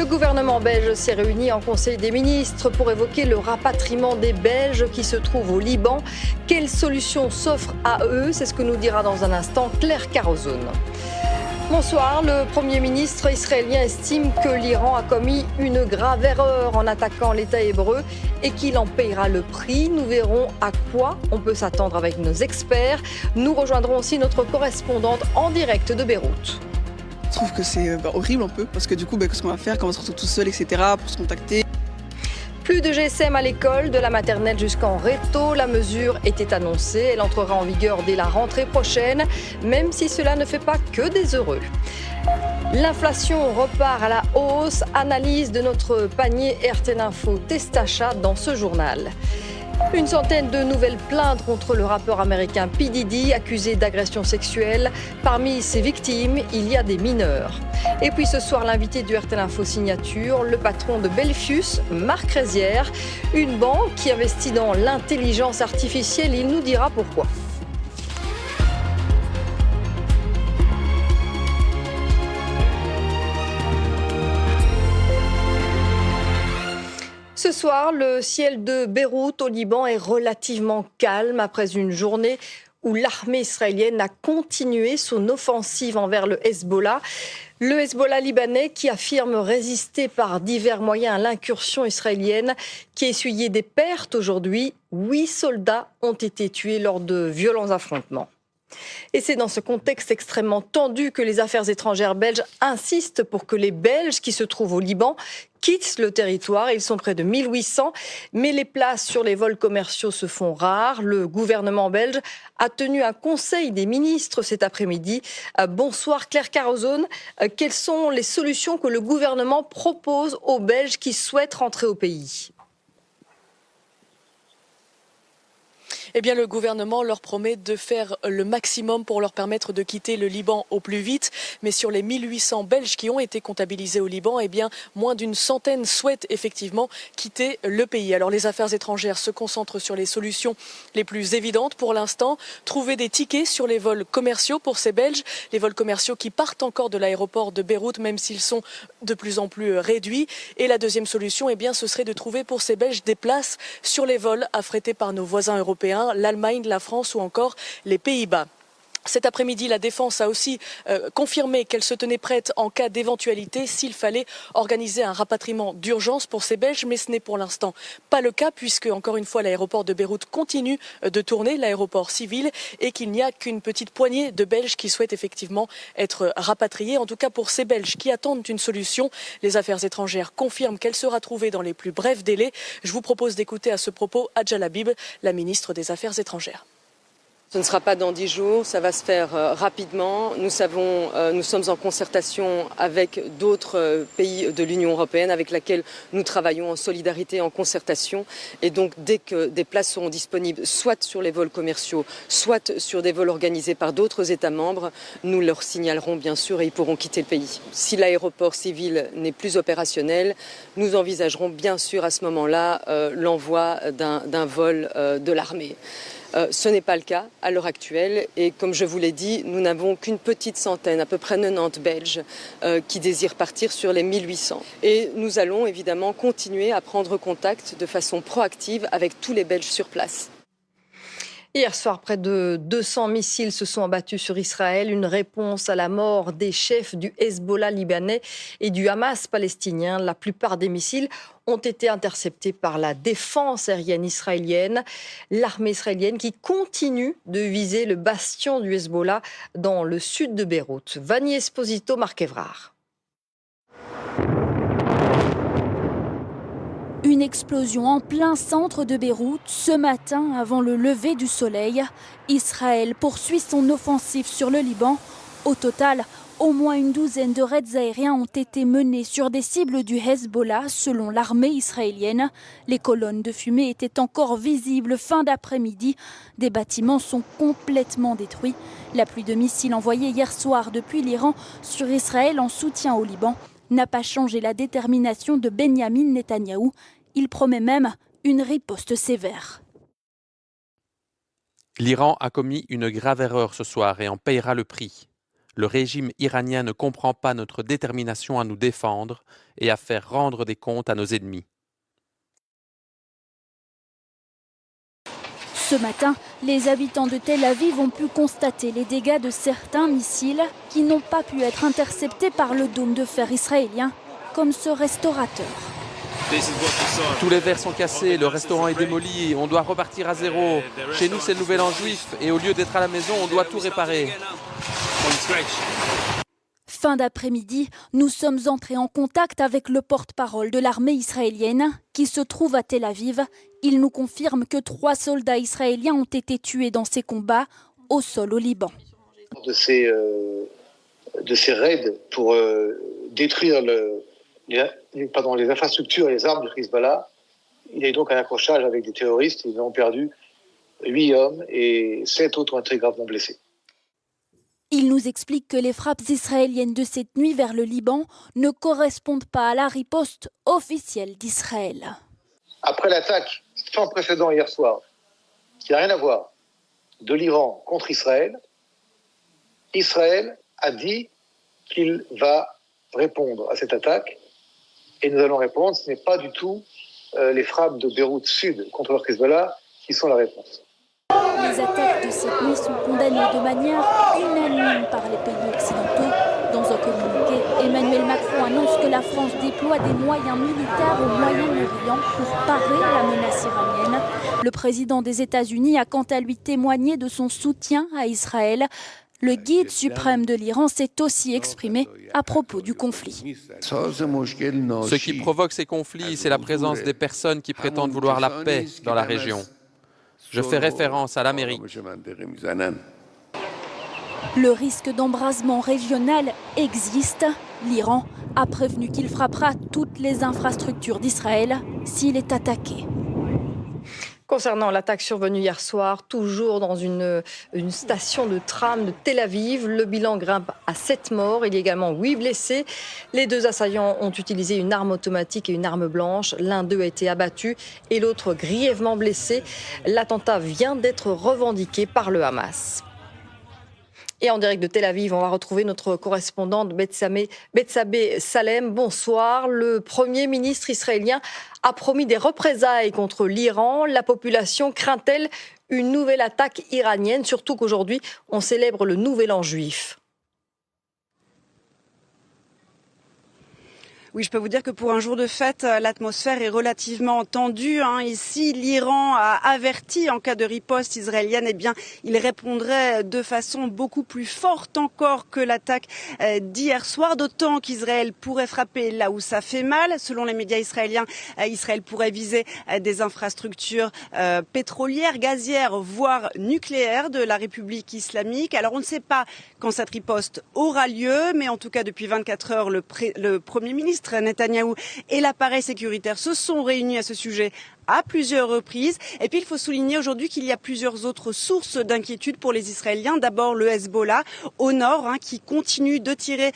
Le gouvernement belge s'est réuni en Conseil des ministres pour évoquer le rapatriement des Belges qui se trouvent au Liban. Quelles solutions s'offrent à eux? C'est ce que nous dira dans un instant Claire Carozone. Bonsoir, le Premier ministre israélien estime que l'Iran a commis une grave erreur en attaquant l'État hébreu et qu'il en paiera le prix. Nous verrons à quoi on peut s'attendre avec nos experts. Nous rejoindrons aussi notre correspondante en direct de Beyrouth. Je trouve que c'est horrible un peu, parce que du coup, qu'est-ce qu'on va faire quand on se retrouve tout seul, etc., pour se contacter. Plus de GSM à l'école, de la maternelle jusqu'en réto. La mesure était annoncée. Elle entrera en vigueur dès la rentrée prochaine, même si cela ne fait pas que des heureux. L'inflation repart à la hausse. Analyse de notre panier RTL Info Test Achat dans ce journal. Une centaine de nouvelles plaintes contre le rappeur américain P. Diddy, accusé d'agression sexuelle. Parmi ses victimes, il y a des mineurs. Et puis ce soir, l'invité du RTL Info Signature, le patron de Belfius, Marc Rézière, une banque qui investit dans l'intelligence artificielle. Il nous dira pourquoi. Ce soir, le ciel de Beyrouth au Liban est relativement calme après une journée où l'armée israélienne a continué son offensive envers le Hezbollah. Le Hezbollah libanais qui affirme résister par divers moyens à l'incursion israélienne qui a essuyé des pertes aujourd'hui. 8 soldats ont été tués lors de violents affrontements. Et c'est dans ce contexte extrêmement tendu que les affaires étrangères belges insistent pour que les Belges qui se trouvent au Liban quittent le territoire. Ils sont près de 1800, mais les places sur les vols commerciaux se font rares. Le gouvernement belge a tenu un conseil des ministres cet après-midi. Bonsoir Claire Carozone. Quelles sont les solutions que le gouvernement propose aux Belges qui souhaitent rentrer au pays ? Eh bien, le gouvernement leur promet de faire le maximum pour leur permettre de quitter le Liban au plus vite. Mais sur les 1800 Belges qui ont été comptabilisés au Liban, eh bien, moins d'une centaine souhaitent effectivement quitter le pays. Alors, les affaires étrangères se concentrent sur les solutions les plus évidentes pour l'instant. Trouver des tickets sur les vols commerciaux pour ces Belges. Les vols commerciaux qui partent encore de l'aéroport de Beyrouth, même s'ils sont de plus en plus réduits. Et la deuxième solution, eh bien, ce serait de trouver pour ces Belges des places sur les vols affrétés par nos voisins européens, l'Allemagne, la France ou encore les Pays-Bas. Cet après-midi, la Défense a aussi confirmé qu'elle se tenait prête en cas d'éventualité s'il fallait organiser un rapatriement d'urgence pour ces Belges, mais ce n'est pour l'instant pas le cas puisque, encore une fois, l'aéroport de Beyrouth continue de tourner, l'aéroport civil, et qu'il n'y a qu'une petite poignée de Belges qui souhaitent effectivement être rapatriés. En tout cas, pour ces Belges qui attendent une solution, les affaires étrangères confirment qu'elle sera trouvée dans les plus brefs délais. Je vous propose d'écouter à ce propos Hadja Labib, la ministre des Affaires étrangères. Ce ne sera pas dans 10 jours, ça va se faire rapidement. Nous sommes en concertation avec d'autres pays de l'Union européenne avec lesquels nous travaillons en solidarité, en concertation. Et donc dès que des places seront disponibles, soit sur les vols commerciaux, soit sur des vols organisés par d'autres États membres, nous leur signalerons bien sûr et ils pourront quitter le pays. Si l'aéroport civil n'est plus opérationnel, nous envisagerons bien sûr à ce moment-là l'envoi d'un vol de l'armée. Ce n'est pas le cas à l'heure actuelle et comme je vous l'ai dit, nous n'avons qu'une petite centaine, à peu près 90 Belges qui désirent partir sur les 1800. Et nous allons évidemment continuer à prendre contact de façon proactive avec tous les Belges sur place. Hier soir, près de 200 missiles se sont abattus sur Israël, une réponse à la mort des chefs du Hezbollah libanais et du Hamas palestinien. La plupart des missiles ont été interceptés par la défense aérienne israélienne. L'armée israélienne qui continue de viser le bastion du Hezbollah dans le sud de Beyrouth. Vanni Esposito, Marc Évrard. Une explosion en plein centre de Beyrouth, ce matin avant le lever du soleil. Israël poursuit son offensive sur le Liban. Au total, au moins une douzaine de raids aériens ont été menés sur des cibles du Hezbollah, selon l'armée israélienne. Les colonnes de fumée étaient encore visibles fin d'après-midi. Des bâtiments sont complètement détruits. La pluie de missiles envoyée hier soir depuis l'Iran sur Israël en soutien au Liban n'a pas changé la détermination de Benyamin Netanyahou. Il promet même une riposte sévère. L'Iran a commis une grave erreur ce soir et en paiera le prix. Le régime iranien ne comprend pas notre détermination à nous défendre et à faire rendre des comptes à nos ennemis. Ce matin, les habitants de Tel Aviv ont pu constater les dégâts de certains missiles qui n'ont pas pu être interceptés par le dôme de fer israélien, comme ce restaurateur. Tous les verres sont cassés, le restaurant est démoli, on doit repartir à zéro. Chez nous, c'est le nouvel an juif et au lieu d'être à la maison, on doit tout réparer. Fin d'après-midi, nous sommes entrés en contact avec le porte-parole de l'armée israélienne qui se trouve à Tel Aviv. Il nous confirme que 3 soldats israéliens ont été tués dans ces combats au sol au Liban. De ces raids pour détruire les infrastructures et les armes du Hezbollah, il y a eu donc un accrochage avec des terroristes. Ils ont perdu 8 hommes et 7 autres ont été gravement blessés. Il nous explique que les frappes israéliennes de cette nuit vers le Liban ne correspondent pas à la riposte officielle d'Israël. Après l'attaque sans précédent hier soir, qui n'a rien à voir, de l'Iran contre Israël, Israël a dit qu'il va répondre à cette attaque et nous allons répondre. Ce n'est pas du tout les frappes de Beyrouth Sud contre le Hezbollah qui sont la réponse. Les attaques de cette nuit sont condamnées de manière unanime par les pays occidentaux. Dans un communiqué, Emmanuel Macron annonce que la France déploie des moyens militaires au Moyen-Orient pour parer à la menace iranienne. Le président des États-Unis a quant à lui témoigné de son soutien à Israël. Le guide suprême de l'Iran s'est aussi exprimé à propos du conflit. Ce qui provoque ces conflits, c'est la présence des personnes qui prétendent vouloir la paix dans la région. Je fais référence à l'Amérique. Le risque d'embrasement régional existe. L'Iran a prévenu qu'il frappera toutes les infrastructures d'Israël s'il est attaqué. Concernant l'attaque survenue hier soir, toujours dans une station de tram de Tel Aviv, le bilan grimpe à 7 morts. Il y a également 8 blessés. Les 2 assaillants ont utilisé une arme automatique et une arme blanche. L'un d'eux a été abattu et l'autre grièvement blessé. L'attentat vient d'être revendiqué par le Hamas. Et en direct de Tel Aviv, on va retrouver notre correspondante Bethsabée Salem. Bonsoir. Le Premier ministre israélien a promis des représailles contre l'Iran. La population craint-elle une nouvelle attaque iranienne, surtout qu'aujourd'hui, on célèbre le Nouvel An juif? Oui, je peux vous dire que pour un jour de fête, l'atmosphère est relativement tendue. Ici, l'Iran a averti en cas de riposte israélienne, il répondrait de façon beaucoup plus forte encore que l'attaque d'hier soir, d'autant qu'Israël pourrait frapper là où ça fait mal. Selon les médias israéliens, Israël pourrait viser des infrastructures pétrolières, gazières, voire nucléaires de la République islamique. Alors, on ne sait pas quand cette riposte aura lieu, mais en tout cas, depuis 24 heures, le Premier ministre Netanyahou et l'appareil sécuritaire se sont réunis à ce sujet à plusieurs reprises. Et puis il faut souligner aujourd'hui qu'il y a plusieurs autres sources d'inquiétude pour les Israéliens. D'abord le Hezbollah au nord qui continue de tirer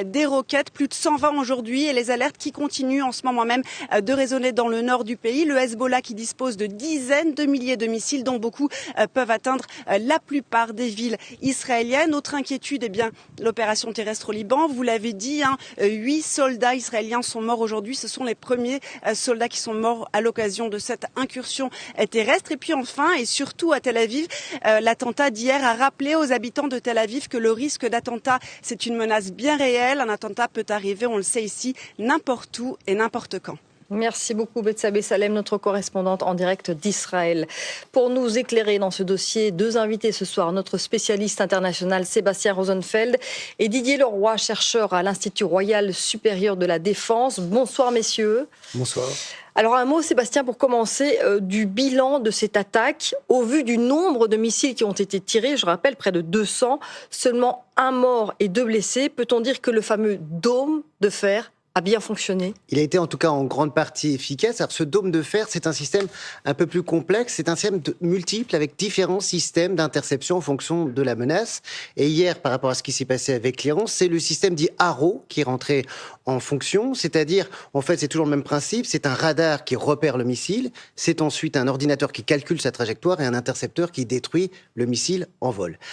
des roquettes, plus de 120 aujourd'hui, et les alertes qui continuent en ce moment même de résonner dans le nord du pays. Le Hezbollah qui dispose de dizaines de milliers de missiles dont beaucoup peuvent atteindre la plupart des villes israéliennes. Autre inquiétude, l'opération terrestre au Liban. Vous l'avez dit, 8 soldats israéliens sont morts aujourd'hui. Ce sont les premiers soldats qui sont morts à l'occasion de cette incursion terrestre. Et puis enfin, et surtout à Tel Aviv, l'attentat d'hier a rappelé aux habitants de Tel Aviv que le risque d'attentat, c'est une menace bien réelle. Un attentat peut arriver, on le sait ici, n'importe où et n'importe quand. Merci beaucoup Bethsabée Salem, notre correspondante en direct d'Israël. Pour nous éclairer dans ce dossier, 2 invités ce soir, notre spécialiste international Sébastien Rosenfeld et Didier Leroy, chercheur à l'Institut Royal Supérieur de la Défense. Bonsoir messieurs. Bonsoir. Alors un mot Sébastien pour commencer du bilan de cette attaque. Au vu du nombre de missiles qui ont été tirés, je rappelle près de 200, seulement 1 mort et 2 blessés, peut-on dire que le fameux dôme de fer a bien fonctionné? Il a été en tout cas en grande partie efficace. Alors ce dôme de fer, c'est un système un peu plus complexe. C'est un système multiple avec différents systèmes d'interception en fonction de la menace. Et hier, par rapport à ce qui s'est passé avec l'Iran, c'est le système dit Arrow qui est rentré en fonction. C'est-à-dire, en fait, c'est toujours le même principe. C'est un radar qui repère le missile. C'est ensuite un ordinateur qui calcule sa trajectoire et un intercepteur qui détruit le missile en vol.